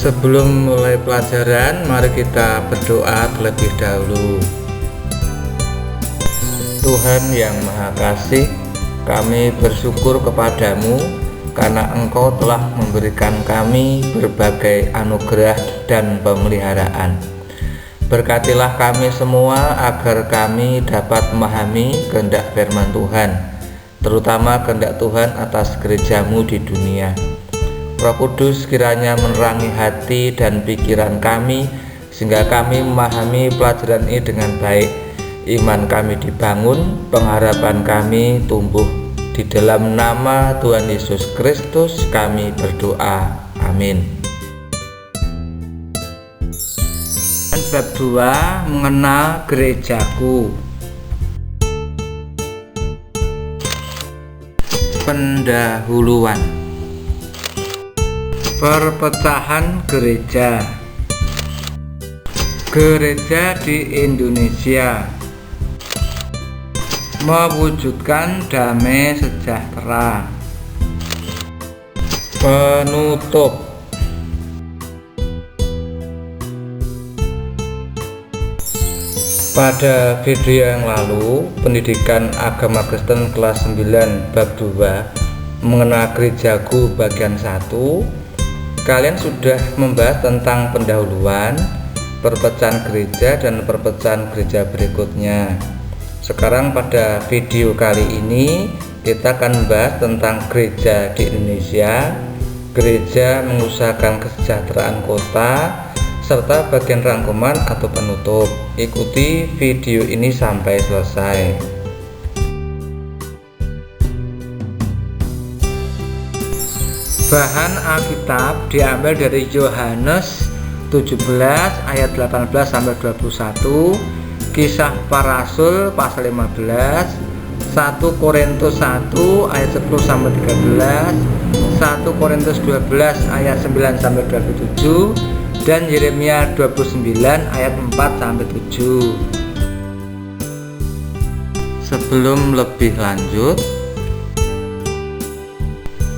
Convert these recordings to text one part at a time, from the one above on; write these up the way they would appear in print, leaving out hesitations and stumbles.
Sebelum mulai pelajaran, mari kita berdoa terlebih dahulu. Tuhan yang Maha Kasih, kami bersyukur kepadamu karena Engkau telah memberikan kami berbagai anugerah dan pemeliharaan. Berkatilah kami semua agar kami dapat memahami kehendak firman Tuhan, terutama kehendak Tuhan atas gerejamu di dunia. Roh Kudus kiranya menerangi hati dan pikiran kami sehingga kami memahami pelajaran ini dengan baik. Iman kami dibangun, pengharapan kami tumbuh. Di dalam nama Tuhan Yesus Kristus kami berdoa. Amin. Bab 2, mengenal gerejaku. Pendahuluan. Perpecahan gereja. Gereja di Indonesia mewujudkan damai sejahtera. Penutup. Pada video yang lalu, pendidikan agama Kristen kelas 9 bab 2, mengenal gerejaku bagian 1, kalian sudah membahas tentang pendahuluan, perpecahan gereja, dan perpecahan gereja berikutnya. Sekarang pada video kali ini kita akan membahas tentang gereja di Indonesia, gereja mengusahakan kesejahteraan kota, serta bagian rangkuman atau penutup. Ikuti video ini sampai selesai. Bahan Alkitab diambil dari Yohanes 17 ayat 18 sampai 21, Kisah Para Rasul pasal 15, 1 Korintus 1 ayat 10 sampai 13, 1 Korintus 12 ayat 9 sampai 27, dan Yeremia 29 ayat 4 sampai 7. Sebelum lebih lanjut,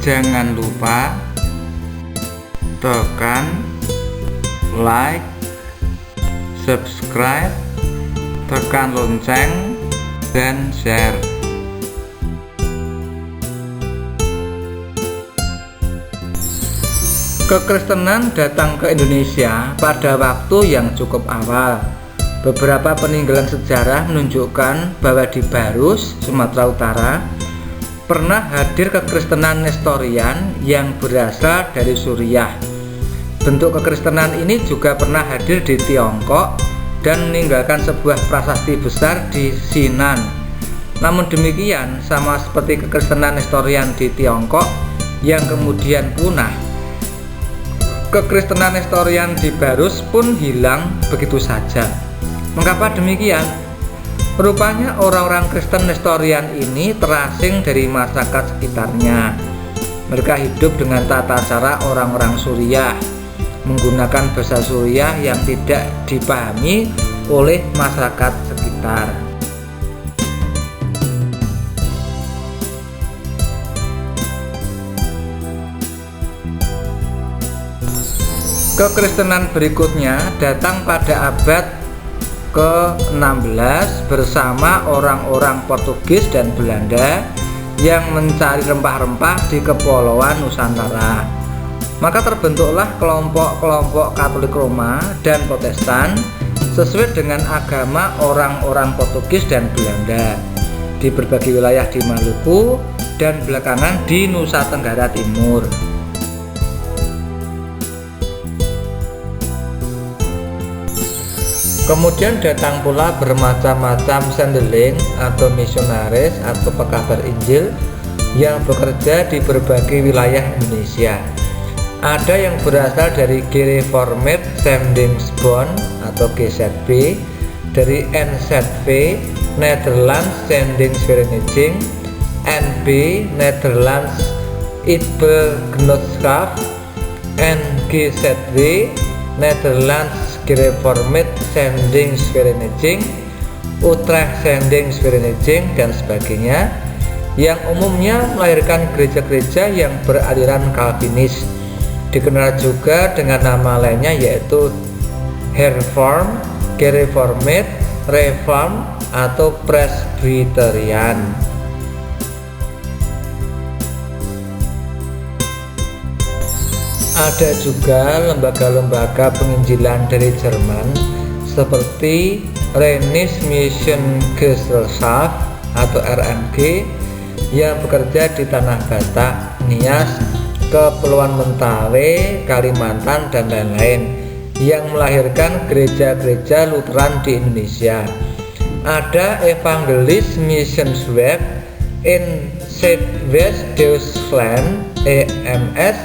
jangan lupa tekan like, subscribe, tekan lonceng, dan share. Kekristenan datang ke Indonesia pada waktu yang cukup awal. Beberapa peninggalan sejarah menunjukkan bahwa di Barus, Sumatera Utara, pernah hadir kekristenan Nestorian yang berasal dari Suriah. Bentuk kekristenan ini juga pernah hadir di Tiongkok dan meninggalkan sebuah prasasti besar di Sinan. Namun demikian, sama seperti kekristenan Nestorian di Tiongkok yang kemudian punah, kekristenan Nestorian di Barus pun hilang begitu saja. Mengapa demikian? Rupanya orang-orang Kristen Nestorian ini terasing dari masyarakat sekitarnya. Mereka hidup dengan tata cara orang-orang Suriah, menggunakan bahasa Suriah yang tidak dipahami oleh masyarakat sekitar. Kekristenan berikutnya datang pada abad ke-16 bersama orang-orang Portugis dan Belanda yang mencari rempah-rempah di Kepulauan Nusantara. Maka terbentuklah kelompok-kelompok Katolik Roma dan Protestan sesuai dengan agama orang-orang Portugis dan Belanda di berbagai wilayah di Maluku dan belakangan di Nusa Tenggara Timur. Kemudian datang pula bermacam-macam sendeling atau misionaris atau pekabar Injil yang bekerja di berbagai wilayah Indonesia. Ada yang berasal dari Gereformed Zendingsbond atau GZB, dari NZV Netherlands Zendingsvereniging, NB Netherlands Eidbegenootschap, NGZW Netherlands Gereformed Zendingsvereniging, Utrecht Zendingsvereniging, dan sebagainya, yang umumnya melahirkan gereja-gereja yang beraliran Calvinis. dikenal juga dengan nama lainnya yaitu Reform, Gereformed, Reform, atau Presbyterian. Ada juga lembaga-lembaga penginjilan dari Jerman seperti Rheinische Missionsgesellschaft atau RMG yang bekerja di Tanah Batak, Nias, Kepulauan Mentawai, Kalimantan, dan lain-lain, yang melahirkan gereja-gereja Lutheran di Indonesia. Ada Evangelis Missionswerk in Zuidwest Deutschland (EMS)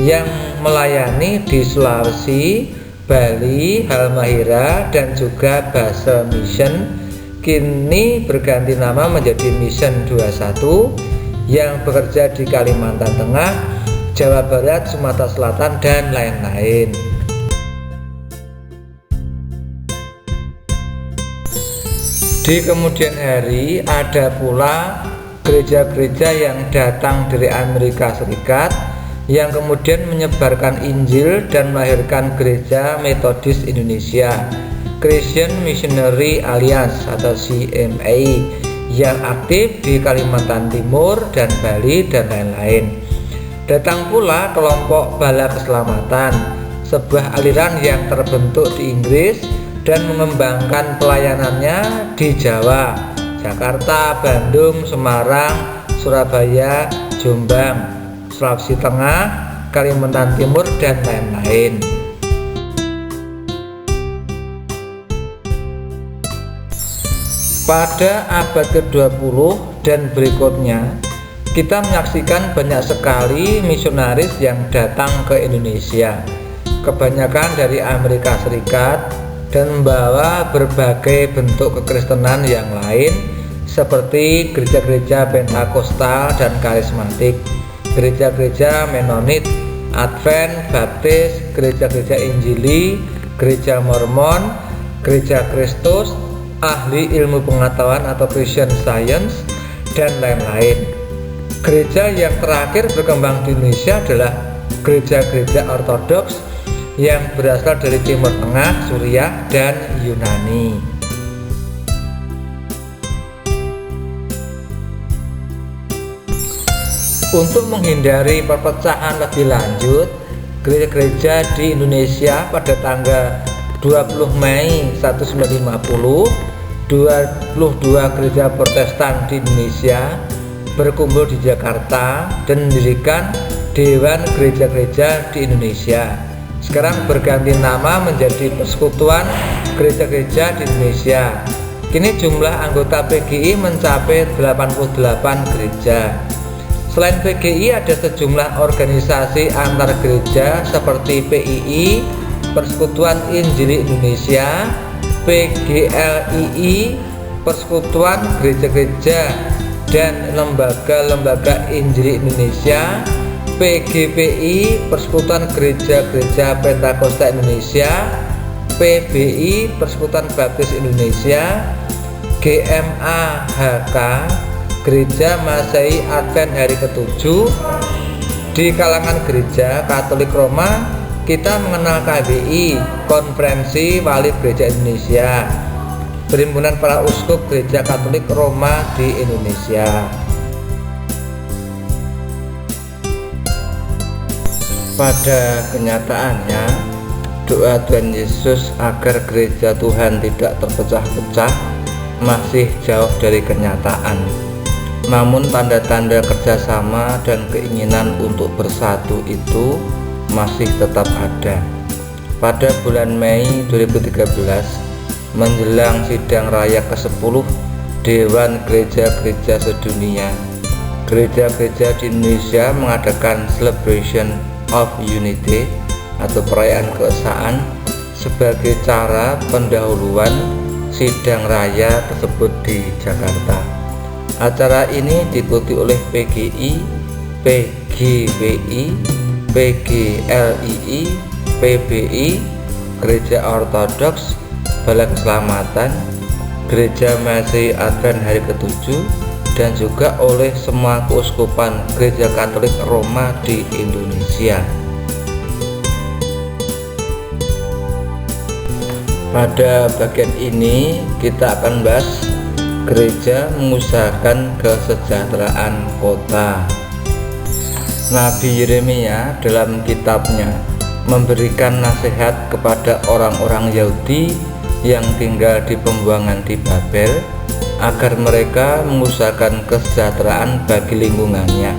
yang melayani di Sulawesi, Bali, Halmahera, dan juga Basel Mission. Kini berganti nama menjadi Mission 21 yang bekerja di Kalimantan Tengah, Jawa Barat, Sumatera Selatan, dan lain-lain. Di kemudian hari ada pula gereja-gereja yang datang dari Amerika Serikat yang kemudian menyebarkan Injil dan melahirkan Gereja Metodis Indonesia, Christian Missionary Alliance atau CMA, yang aktif di Kalimantan Timur dan Bali dan lain-lain. Datang pula kelompok Bala Keselamatan, sebuah aliran yang terbentuk di Inggris dan mengembangkan pelayanannya di Jawa, Jakarta, Bandung, Semarang, Surabaya, Jombang, Sulawesi Tengah, Kalimantan Timur, dan lain-lain. Pada abad ke-20 dan berikutnya, kita menyaksikan banyak sekali misionaris yang datang ke Indonesia, kebanyakan dari Amerika Serikat, dan membawa berbagai bentuk kekristenan yang lain seperti gereja-gereja Pentakosta dan Karismatik, gereja-gereja Menonit, Advent, Baptis, gereja-gereja Injili, gereja Mormon, gereja Kristus, ahli ilmu pengetahuan atau Christian Science, dan lain-lain. Gereja yang terakhir berkembang di Indonesia adalah gereja-gereja Ortodoks yang berasal dari Timur Tengah, Suriah, dan Yunani. Untuk menghindari perpecahan lebih lanjut, gereja-gereja di Indonesia pada tanggal 20 Mei 1950, 22 gereja Protestan di Indonesia berkumpul di Jakarta dan mendirikan Dewan Gereja-Gereja di Indonesia. Sekarang berganti nama menjadi Persekutuan Gereja-Gereja di Indonesia. Kini jumlah anggota PGI mencapai 88 gereja. Selain PGI, ada sejumlah organisasi antar gereja seperti PII, Persekutuan Injili Indonesia, PGLII, Persekutuan Gereja-Gereja dan Lembaga-Lembaga Injili Indonesia, PGPI, Persekutuan Gereja-Gereja Pentakosta Indonesia, PBI, Persekutuan Baptis Indonesia, GMAHK, Gereja Masehi Advent Hari ke-7. Di kalangan gereja Katolik Roma, kita mengenal KBI, Konferensi Wali Gereja Indonesia, Perhimpunan Para Uskup Gereja Katolik Roma di Indonesia. Pada kenyataannya, doa Tuhan Yesus agar gereja Tuhan tidak terpecah-pecah masih jauh dari kenyataan. Namun tanda-tanda kerjasama dan keinginan untuk bersatu itu masih tetap ada. Pada bulan Mei 2013, menjelang sidang raya ke-10 Dewan Gereja-Gereja Sedunia, gereja-gereja di Indonesia mengadakan Celebration of Unity atau perayaan keesaan sebagai cara pendahuluan sidang raya tersebut di Jakarta. Acara ini diikuti oleh PGI, PGWI, PGLII, PBI, Gereja Ortodoks, Bala Keselamatan, Gereja Masehi Advent Hari ke-7, dan juga oleh semua keuskupan Gereja Katolik Roma di Indonesia. Pada bagian ini kita akan bahas gereja mengusahakan kesejahteraan kota. Nabi Yeremia dalam kitabnya memberikan nasihat kepada orang-orang Yahudi yang tinggal di pembuangan di Babel agar mereka mengusahakan kesejahteraan bagi lingkungannya.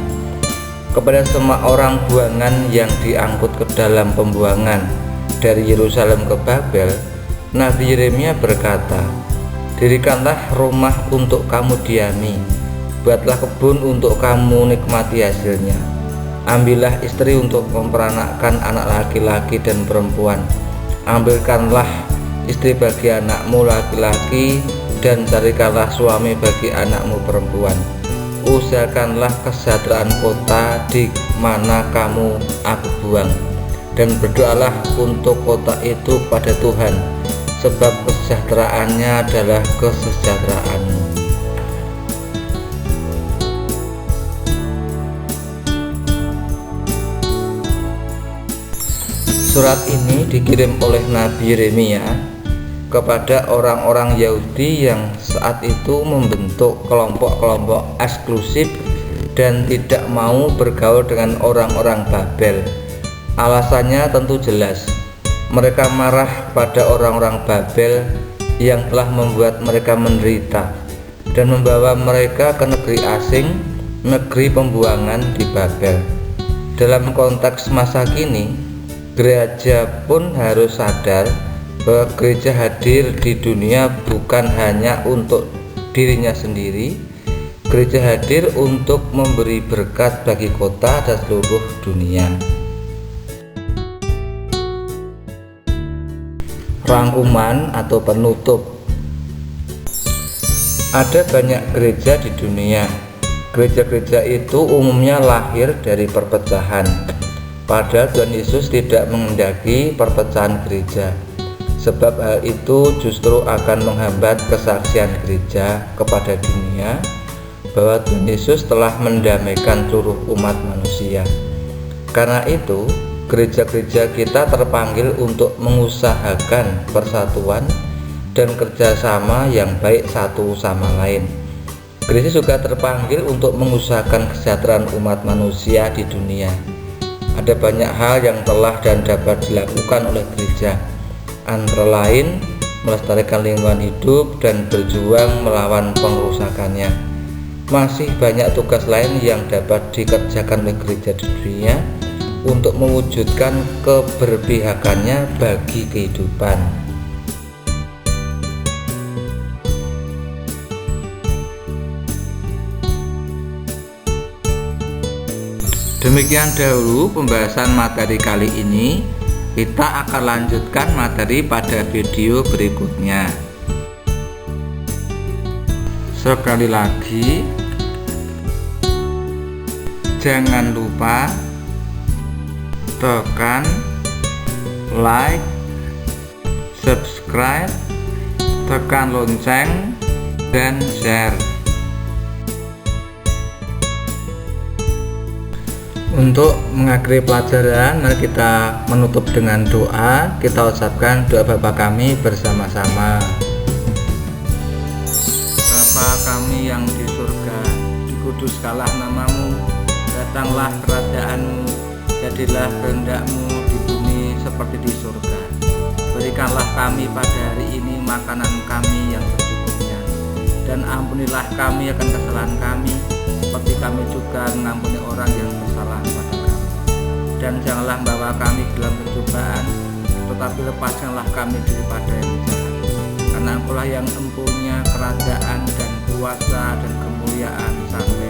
Kepada semua orang buangan yang diangkut ke dalam pembuangan dari Yerusalem ke Babel, Nabi Yeremia berkata, "Dirikanlah rumah untuk kamu diami, buatlah kebun untuk kamu nikmati hasilnya. Ambillah istri untuk memperanakkan anak laki-laki dan perempuan. Ambilkanlah istri bagi anakmu laki-laki dan carikanlah suami bagi anakmu perempuan. Usahakanlah kesejahteraan kota di mana kamu aku buang, dan berdoalah untuk kota itu pada Tuhan, sebab kesejahteraannya adalah kesejahteraanmu." Surat ini dikirim oleh Nabi Yeremia kepada orang-orang Yahudi yang saat itu membentuk kelompok-kelompok eksklusif dan tidak mau bergaul dengan orang-orang Babel. Alasannya tentu jelas. Mereka marah pada orang-orang Babel yang telah membuat mereka menderita dan membawa mereka ke negeri asing, negeri pembuangan di Babel. Dalam konteks masa kini, gereja pun harus sadar bahwa gereja hadir di dunia bukan hanya untuk dirinya sendiri. Gereja hadir untuk memberi berkat bagi kota dan seluruh dunia. Rangkuman atau penutup. Ada banyak gereja di dunia. Gereja-gereja itu umumnya lahir dari perpecahan. Padahal Tuhan Yesus tidak menghendaki perpecahan gereja, sebab hal itu justru akan menghambat kesaksian gereja kepada dunia bahwa Tuhan Yesus telah mendamaikan seluruh umat manusia. Karena itu, gereja-gereja kita terpanggil untuk mengusahakan persatuan dan kerjasama yang baik satu sama lain. Gereja juga terpanggil untuk mengusahakan kesejahteraan umat manusia di dunia. Ada banyak hal yang telah dan dapat dilakukan oleh gereja, antara lain melestarikan lingkungan hidup dan berjuang melawan pengrusakannya. Masih banyak tugas lain yang dapat dikerjakan oleh gereja di dunia untuk mewujudkan keberpihakannya bagi kehidupan. Demikian dahulu pembahasan materi kali ini. Kita akan lanjutkan materi pada video berikutnya. Sekali lagi, jangan lupa tekan like, subscribe, tekan lonceng, dan share. Untuk mengakhiri pelajaran, mari kita menutup dengan doa. Kita ucapkan doa Bapa kami bersama-sama. Bapa kami yang di surga, dikuduskanlah namamu, datanglah kerajaanmu, jadilah kehendak-mu di bumi seperti di surga. Berikanlah kami pada hari ini makanan kami yang secukupnya, dan ampunilah kami akan kesalahan kami, seperti kami juga mengampuni orang yang bersalah pada kami. Dan janganlah membawa kami dalam pencobaan, tetapi lepaskanlah kami daripada yang jahat. Karena Engkau yang empunya kerajaan dan kuasa dan kemuliaan sampai